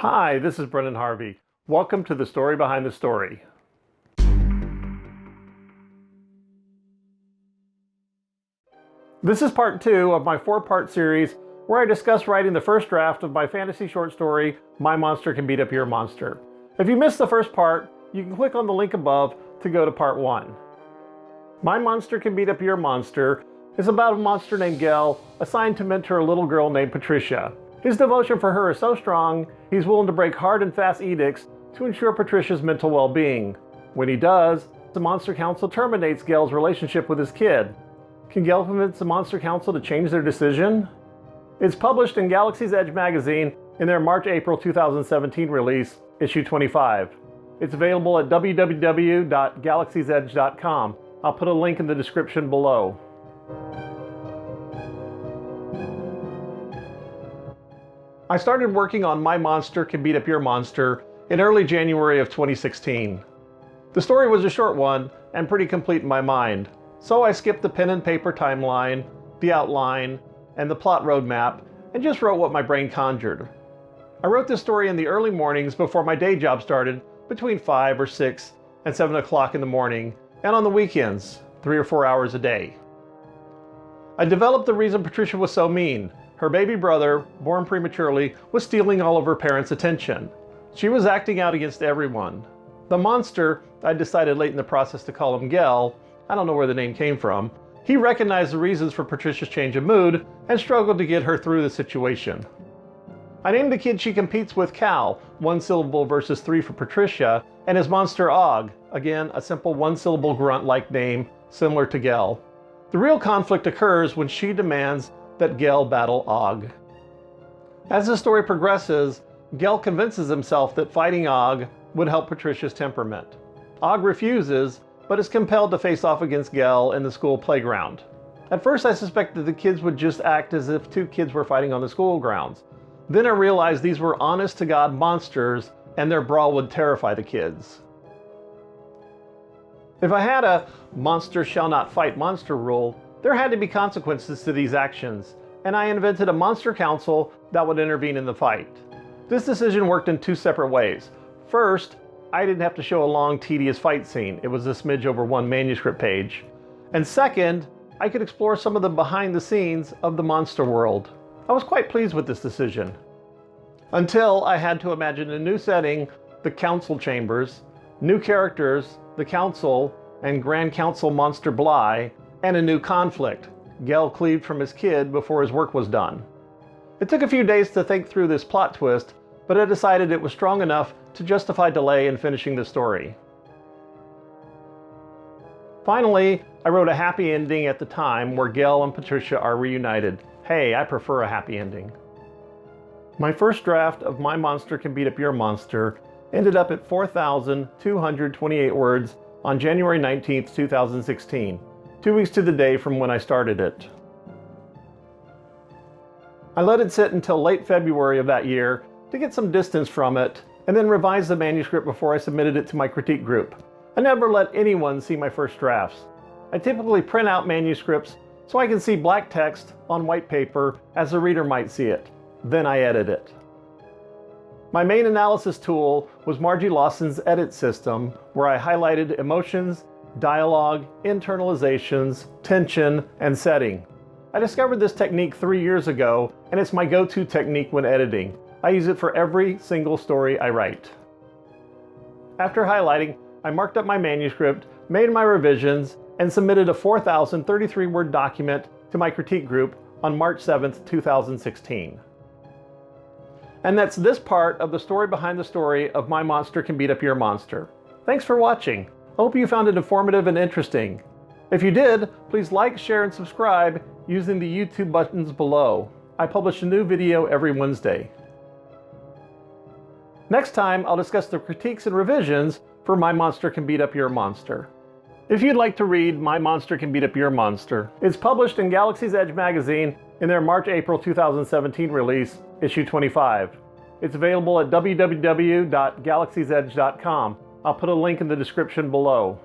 Hi, this is Brennan Harvey. Welcome to the story behind the story. This is part 2 of my 4-part series where I discuss writing the first draft of my fantasy short story, My Monster Can Beat Up Your Monster. If you missed the first part, you can click on the link above to go to part 1. My Monster Can Beat Up Your Monster is about a monster named Gel assigned to mentor a little girl named Patricia. His devotion for her is so strong, he's willing to break hard and fast edicts to ensure Patricia's mental well-being. When he does, the Monster Council terminates Gel's relationship with his kid. Can Gel convince the Monster Council to change their decision? It's published in Galaxy's Edge magazine in their March-April 2017 release, issue 25. It's available at www.galaxiesedge.com. I'll put a link in the description below. I started working on My Monster Can Beat Up Your Monster in early January of 2016. The story was a short one and pretty complete in my mind, so I skipped the pen and paper timeline, the outline, and the plot roadmap, and just wrote what my brain conjured. I wrote this story in the early mornings before my day job started, between 5 or 6 and 7 o'clock in the morning, and on the weekends, 3 or 4 hours a day. I developed the reason Patricia was so mean. Her baby brother, born prematurely, was stealing all of her parents' attention. She was acting out against everyone. The monster, I decided late in the process to call him Gel, I don't know where the name came from, he recognized the reasons for Patricia's change of mood and struggled to get her through the situation. I named the kid she competes with Cal, 1 syllable versus 3 for Patricia, and his monster Og, again a simple 1-syllable grunt-like name similar to Gel. The real conflict occurs when she demands that Gel battle Og. As the story progresses, Gel convinces himself that fighting Og would help Patricia's temperament. Og refuses, but is compelled to face off against Gel in the school playground. At first I suspected the kids would just act as if 2 kids were fighting on the school grounds. Then I realized these were honest-to-God monsters and their brawl would terrify the kids. If I had a monster shall not fight monster rule, there had to be consequences to these actions, and I invented a monster council that would intervene in the fight. This decision worked in 2 separate ways. First, I didn't have to show a long, tedious fight scene. It was a smidge over 1 manuscript page. And second, I could explore some of the behind the scenes of the monster world. I was quite pleased with this decision. Until I had to imagine a new setting, the council chambers, new characters, the council, and Grand Council Monster Bly, and a new conflict. Gel cleaved from his kid before his work was done. It took a few days to think through this plot twist, but I decided it was strong enough to justify delay in finishing the story. Finally, I wrote a happy ending at the time where Gel and Patricia are reunited. Hey, I prefer a happy ending. My first draft of My Monster Can Beat Up Your Monster ended up at 4,228 words on January 19th, 2016. 2 weeks to the day from when I started it. I let it sit until late February of that year to get some distance from it, and then revised the manuscript before I submitted it to my critique group. I never let anyone see my first drafts. I typically print out manuscripts so I can see black text on white paper as the reader might see it. Then I edit it. My main analysis tool was Margie Lawson's edit system, where I highlighted emotions, dialogue, internalizations, tension, and setting. I discovered this technique 3 years ago, and it's my go-to technique when editing. I use it for every single story I write. After highlighting, I marked up my manuscript, made my revisions, and submitted a 4,033-word document to my critique group on March 7th, 2016. And that's this part of the story behind the story of My Monster Can Beat Up Your Monster. Thanks for watching. I hope you found it informative and interesting. If you did, please like, share, and subscribe using the YouTube buttons below. I publish a new video every Wednesday. Next time, I'll discuss the critiques and revisions for My Monster Can Beat Up Your Monster. If you'd like to read My Monster Can Beat Up Your Monster, it's published in Galaxy's Edge magazine in their March-April 2017 release, issue 25. It's available at www.galaxiesedge.com. I'll put a link in the description below.